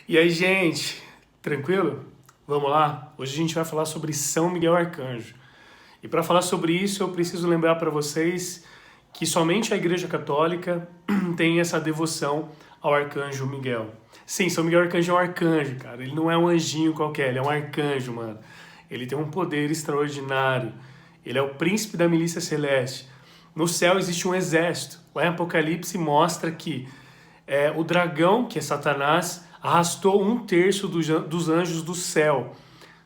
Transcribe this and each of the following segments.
E aí, gente, tranquilo? Vamos lá? Hoje a gente vai falar sobre São Miguel Arcanjo. E para falar sobre isso, eu preciso lembrar para vocês que somente a Igreja Católica tem essa devoção ao Arcanjo Miguel. Sim, São Miguel Arcanjo é um arcanjo, cara. Ele não é um anjinho qualquer, ele é um arcanjo, mano. Ele tem um poder extraordinário. Ele é o príncipe da milícia celeste. No céu existe um exército. Lá em Apocalipse mostra que o dragão, que é Satanás, arrastou um terço dos anjos do céu.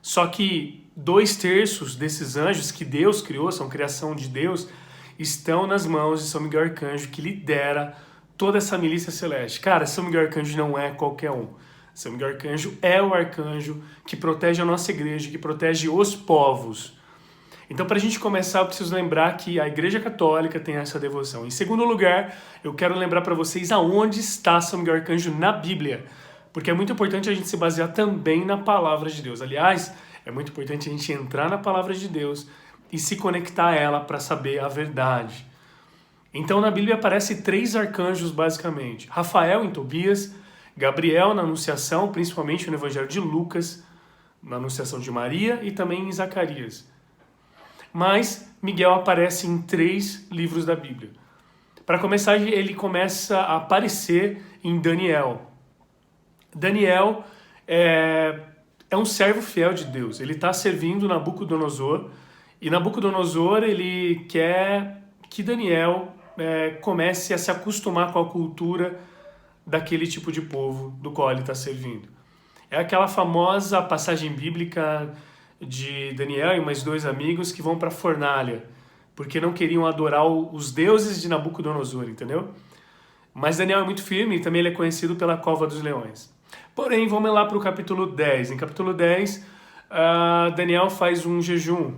Só que 2/3 desses anjos que Deus criou, são criação de Deus, estão nas mãos de São Miguel Arcanjo, que lidera toda essa milícia celeste. Cara, São Miguel Arcanjo não é qualquer um. São Miguel Arcanjo é o arcanjo que protege a nossa igreja, que protege os povos. Então, para a gente começar, eu preciso lembrar que a Igreja Católica tem essa devoção. Em segundo lugar, eu quero lembrar para vocês aonde está São Miguel Arcanjo na Bíblia, porque é muito importante a gente se basear também na Palavra de Deus. Aliás, é muito importante a gente entrar na Palavra de Deus e se conectar a ela para saber a verdade. Então, na Bíblia aparecem 3 arcanjos, basicamente. Rafael em Tobias, Gabriel na Anunciação, principalmente no Evangelho de Lucas, na Anunciação de Maria e também em Zacarias. Mas Miguel aparece em 3 livros da Bíblia. Para começar, ele começa a aparecer em Daniel. Daniel é um servo fiel de Deus. Ele está servindo Nabucodonosor, e Nabucodonosor ele quer que Daniel comece a se acostumar com a cultura daquele tipo de povo do qual ele está servindo. É aquela famosa passagem bíblica de Daniel e mais 2 amigos que vão para a fornalha, porque não queriam adorar os deuses de Nabucodonosor, entendeu? Mas Daniel é muito firme e também ele é conhecido pela cova dos leões. Porém, vamos lá para o capítulo 10. Em capítulo 10, Daniel faz um jejum.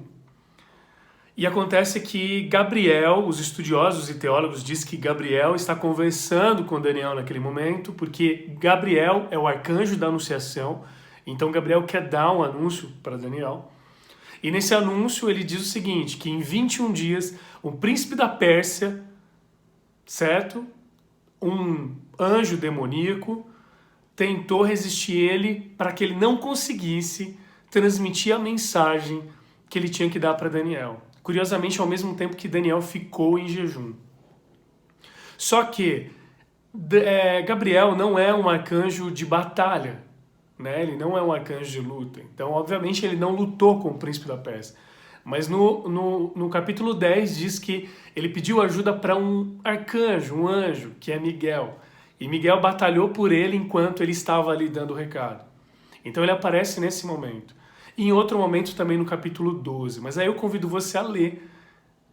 E acontece que Gabriel, os estudiosos e teólogos dizem que Gabriel está conversando com Daniel naquele momento, porque Gabriel é o arcanjo da anunciação. Então Gabriel quer dar um anúncio para Daniel. E nesse anúncio ele diz o seguinte, que em 21 dias o príncipe da Pérsia, certo? Um anjo demoníaco tentou resistir ele para que ele não conseguisse transmitir a mensagem que ele tinha que dar para Daniel. Curiosamente, ao mesmo tempo que Daniel ficou em jejum. Só que Gabriel não é um arcanjo de batalha, né? Ele não é um arcanjo de luta. Então, obviamente, ele não lutou com o príncipe da Pérsia. Mas no capítulo 10 diz que ele pediu ajuda para um arcanjo, um anjo, que é Miguel. E Miguel batalhou por ele enquanto ele estava ali dando o recado. Então ele aparece nesse momento. E em outro momento também no capítulo 12. Mas aí eu convido você a ler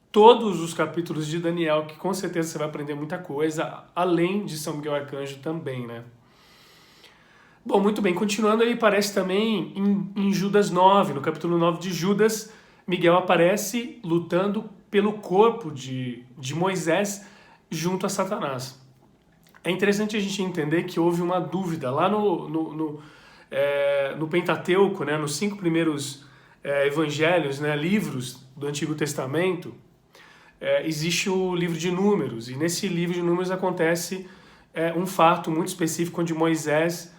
todos os capítulos de Daniel, que com certeza você vai aprender muita coisa, além de São Miguel Arcanjo também, né? Bom, muito bem, continuando, ele aparece também em Judas 9, no capítulo 9 de Judas, Miguel aparece lutando pelo corpo de Moisés junto a Satanás. É interessante a gente entender que houve uma dúvida lá no Pentateuco, né, nos 5 primeiros evangelhos, né, livros do Antigo Testamento, existe o livro de Números, e nesse livro de Números acontece um fato muito específico onde Moisés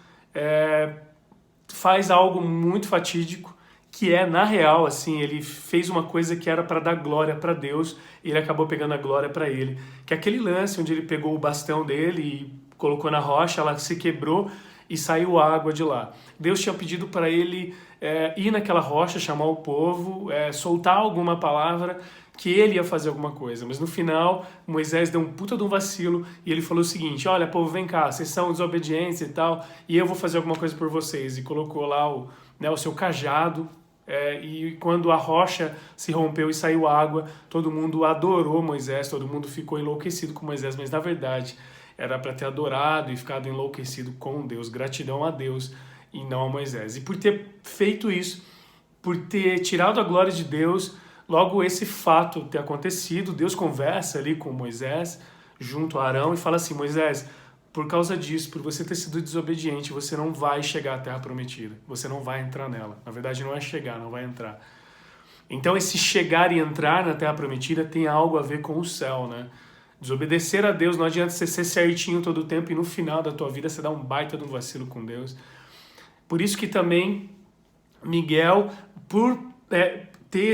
faz algo muito fatídico, que na real, assim, ele fez uma coisa que era para dar glória para Deus, e ele acabou pegando a glória para ele. Que é aquele lance onde ele pegou o bastão dele e colocou na rocha, ela se quebrou e saiu água de lá. Deus tinha pedido para ele ir naquela rocha, chamar o povo, soltar alguma palavra, que ele ia fazer alguma coisa. Mas no final, Moisés deu um puta de um vacilo e ele falou o seguinte, olha, povo, vem cá, vocês são desobedientes e tal, e eu vou fazer alguma coisa por vocês. E colocou lá o seu cajado, e quando a rocha se rompeu e saiu água, todo mundo adorou Moisés, todo mundo ficou enlouquecido com Moisés, mas na verdade era para ter adorado e ficado enlouquecido com Deus, gratidão a Deus e não a Moisés. E por ter feito isso, por ter tirado a glória de Deus, logo esse fato ter acontecido, Deus conversa ali com Moisés, junto a Arão, e fala assim, Moisés, por causa disso, por você ter sido desobediente, você não vai chegar à Terra Prometida. Você não vai entrar nela. Na verdade, não é chegar, não vai entrar. Então, esse chegar e entrar na Terra Prometida tem algo a ver com o céu, né? Desobedecer a Deus, não adianta você ser certinho todo o tempo e no final da tua vida você dá um baita de um vacilo com Deus. Por isso que também Miguel, por ter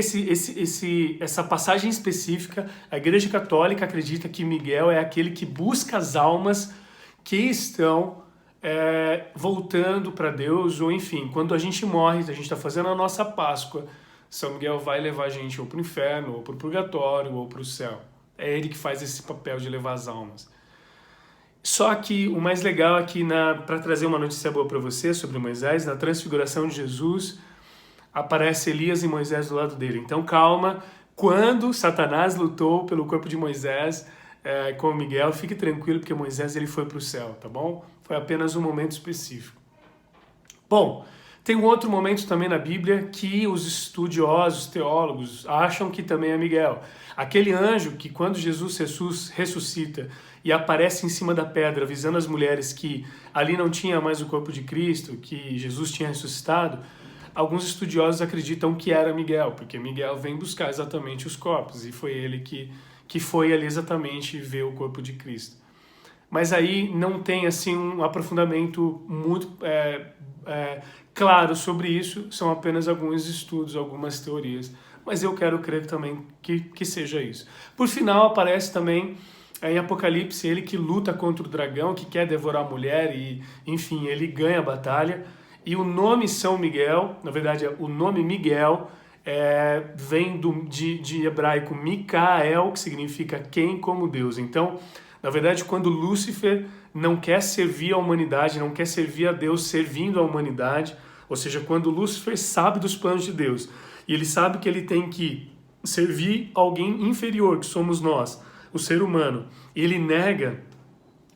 essa passagem específica, a Igreja Católica acredita que Miguel é aquele que busca as almas que estão voltando para Deus, ou enfim, quando a gente morre, a gente está fazendo a nossa Páscoa, São Miguel vai levar a gente ou para o inferno, ou para o purgatório, ou para o céu. É ele que faz esse papel de levar as almas. Só que o mais legal aqui, para trazer uma notícia boa para você sobre Moisés, na transfiguração de Jesus, aparece Elias e Moisés do lado dele. Então calma, quando Satanás lutou pelo corpo de Moisés com Miguel, fique tranquilo, porque Moisés ele foi para o céu, tá bom? Foi apenas um momento específico. Bom, tem um outro momento também na Bíblia que os estudiosos, teólogos, acham que também é Miguel. Aquele anjo que quando Jesus ressuscita e aparece em cima da pedra, avisando as mulheres que ali não tinha mais o corpo de Cristo, que Jesus tinha ressuscitado, alguns estudiosos acreditam que era Miguel, porque Miguel vem buscar exatamente os corpos, e foi ele que foi ali exatamente ver o corpo de Cristo. Mas aí não tem assim um aprofundamento muito claro sobre isso, são apenas alguns estudos, algumas teorias. Mas eu quero crer também que seja isso. Por final, aparece também em Apocalipse ele que luta contra o dragão, que quer devorar a mulher e, enfim, ele ganha a batalha. E o nome São Miguel, na verdade, o nome Miguel vem de hebraico Micael, que significa quem como Deus. Então, na verdade, quando Lúcifer não quer servir a humanidade, não quer servir a Deus servindo a humanidade, ou seja, quando Lúcifer sabe dos planos de Deus e ele sabe que ele tem que servir alguém inferior, que somos nós, o ser humano, e ele nega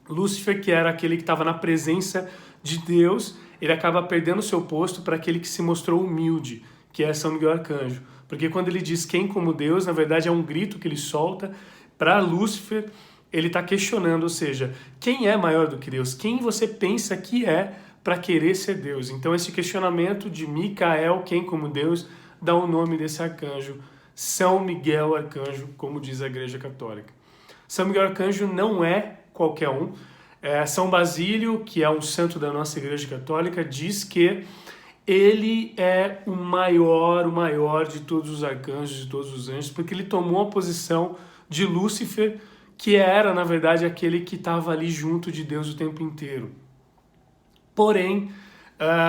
Lúcifer, que era aquele que estava na presença de Deus, ele acaba perdendo o seu posto para aquele que se mostrou humilde, que é São Miguel Arcanjo. Porque quando ele diz quem como Deus, na verdade é um grito que ele solta para Lúcifer. Ele está questionando, ou seja, quem é maior do que Deus? Quem você pensa que é para querer ser Deus? Então esse questionamento de Micael, quem como Deus, dá o nome desse arcanjo, São Miguel Arcanjo, como diz a Igreja Católica. São Miguel Arcanjo não é qualquer um. São Basílio, que é um santo da nossa Igreja Católica, diz que ele é o maior de todos os arcanjos, de todos os anjos, porque ele tomou a posição de Lúcifer, que era, na verdade, aquele que estava ali junto de Deus o tempo inteiro. Porém,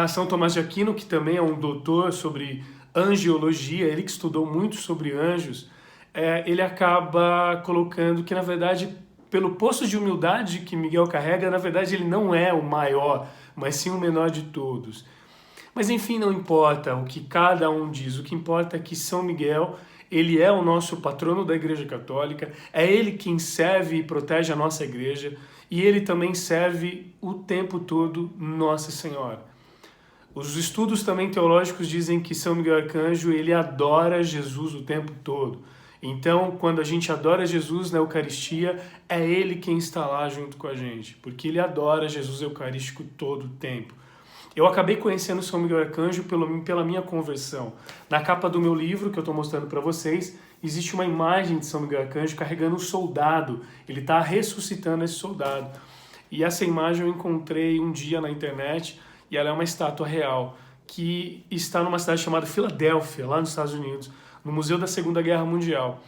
São Tomás de Aquino, que também é um doutor sobre angiologia, ele que estudou muito sobre anjos, ele acaba colocando que, na verdade, pelo posto de humildade que Miguel carrega, na verdade ele não é o maior, mas sim o menor de todos. Mas enfim, não importa o que cada um diz, o que importa é que São Miguel, ele é o nosso patrono da Igreja Católica, é ele quem serve e protege a nossa igreja, e ele também serve o tempo todo Nossa Senhora. Os estudos também teológicos dizem que São Miguel Arcanjo, ele adora Jesus o tempo todo. Então, quando a gente adora Jesus na Eucaristia, é ele quem está lá junto com a gente, porque ele adora Jesus Eucarístico todo o tempo. Eu acabei conhecendo São Miguel Arcanjo pela minha conversão. Na capa do meu livro, que eu estou mostrando para vocês, existe uma imagem de São Miguel Arcanjo carregando um soldado. Ele está ressuscitando esse soldado. E essa imagem eu encontrei um dia na internet, e ela é uma estátua real, que está numa cidade chamada Filadélfia, lá nos Estados Unidos, no Museu da Segunda Guerra Mundial.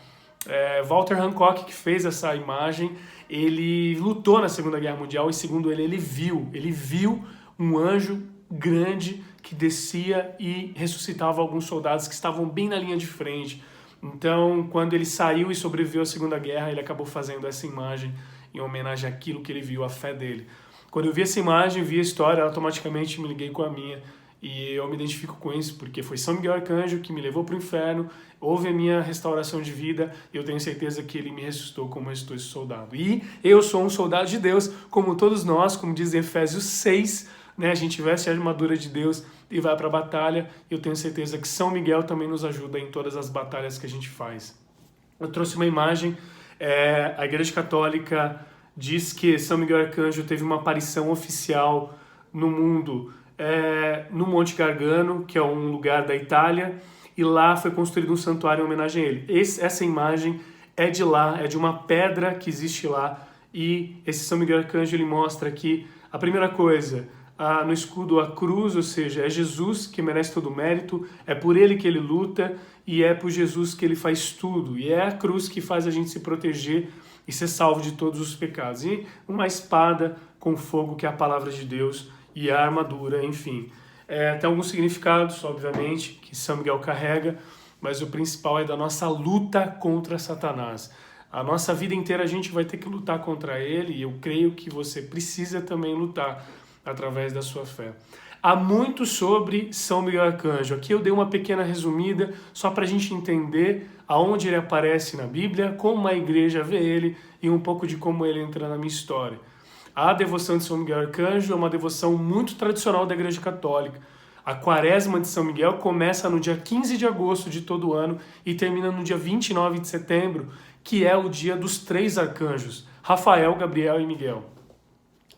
Walter Hancock, que fez essa imagem, ele lutou na Segunda Guerra Mundial e, segundo ele, ele viu um anjo grande que descia e ressuscitava alguns soldados que estavam bem na linha de frente. Então, quando ele saiu e sobreviveu à Segunda Guerra, ele acabou fazendo essa imagem em homenagem àquilo que ele viu, à fé dele. Quando eu vi essa imagem, vi a história, automaticamente me liguei com a minha. E eu me identifico com isso, porque foi São Miguel Arcanjo que me levou para o inferno, houve a minha restauração de vida, e eu tenho certeza que ele me ressuscitou como ressuscitou esse soldado. E eu sou um soldado de Deus, como todos nós, como diz em Efésios 6, né? A gente veste a armadura de Deus e vai para a batalha. Eu tenho certeza que São Miguel também nos ajuda em todas as batalhas que a gente faz. Eu trouxe uma imagem, a Igreja Católica diz que São Miguel Arcanjo teve uma aparição oficial no mundo, no Monte Gargano, que é um lugar da Itália, e lá foi construído um santuário em homenagem a ele. Essa imagem é de lá, é de uma pedra que existe lá. E esse São Miguel Arcanjo, ele mostra que a primeira coisa, no escudo a cruz, ou seja, é Jesus que merece todo o mérito, é por ele que ele luta e é por Jesus que ele faz tudo. E é a cruz que faz a gente se proteger e ser salvo de todos os pecados. E uma espada com fogo, que é a palavra de Deus, e a armadura, enfim. Tem alguns significados, obviamente, que São Miguel carrega, mas o principal é da nossa luta contra Satanás. A nossa vida inteira a gente vai ter que lutar contra ele, e eu creio que você precisa também lutar através da sua fé. Há muito sobre São Miguel Arcanjo. Aqui eu dei uma pequena resumida, só para a gente entender aonde ele aparece na Bíblia, como a igreja vê ele e um pouco de como ele entra na minha história. A devoção de São Miguel Arcanjo é uma devoção muito tradicional da Igreja Católica. A quaresma de São Miguel começa no dia 15 de agosto de todo ano e termina no dia 29 de setembro, que é o dia dos 3 arcanjos, Rafael, Gabriel e Miguel.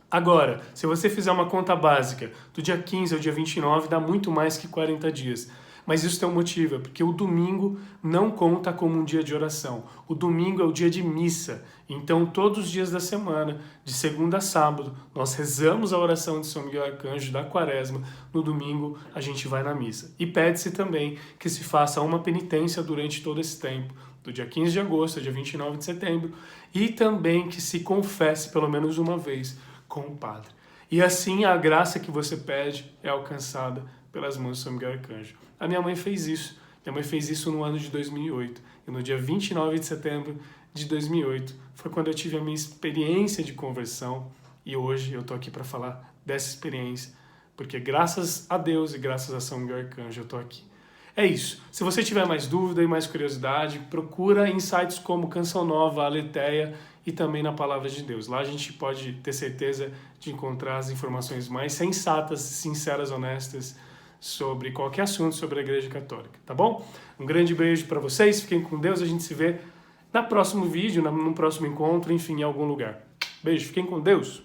Agora, se você fizer uma conta básica, do dia 15 ao dia 29 dá muito mais que 40 dias. Mas isso tem um motivo, é porque o domingo não conta como um dia de oração. O domingo é o dia de missa. Então, todos os dias da semana, de segunda a sábado, nós rezamos a oração de São Miguel Arcanjo da quaresma. No domingo, a gente vai na missa. E pede-se também que se faça uma penitência durante todo esse tempo, do dia 15 de agosto ao dia 29 de setembro, e também que se confesse pelo menos uma vez com o padre. E assim a graça que você pede é alcançada pelas mãos de São Miguel Arcanjo. A minha mãe fez isso. Minha mãe fez isso no ano de 2008. E no dia 29 de setembro de 2008 foi quando eu tive a minha experiência de conversão. E hoje eu estou aqui para falar dessa experiência, porque graças a Deus e graças a São Miguel Arcanjo eu estou aqui. É isso. Se você tiver mais dúvida e mais curiosidade, procura em sites como Canção Nova, Aletheia e também na Palavra de Deus. Lá a gente pode ter certeza de encontrar as informações mais sensatas, sinceras, honestas sobre qualquer assunto sobre a Igreja Católica, tá bom? Um grande beijo para vocês, fiquem com Deus, a gente se vê no próximo vídeo, no próximo encontro, enfim, em algum lugar. Beijo, fiquem com Deus!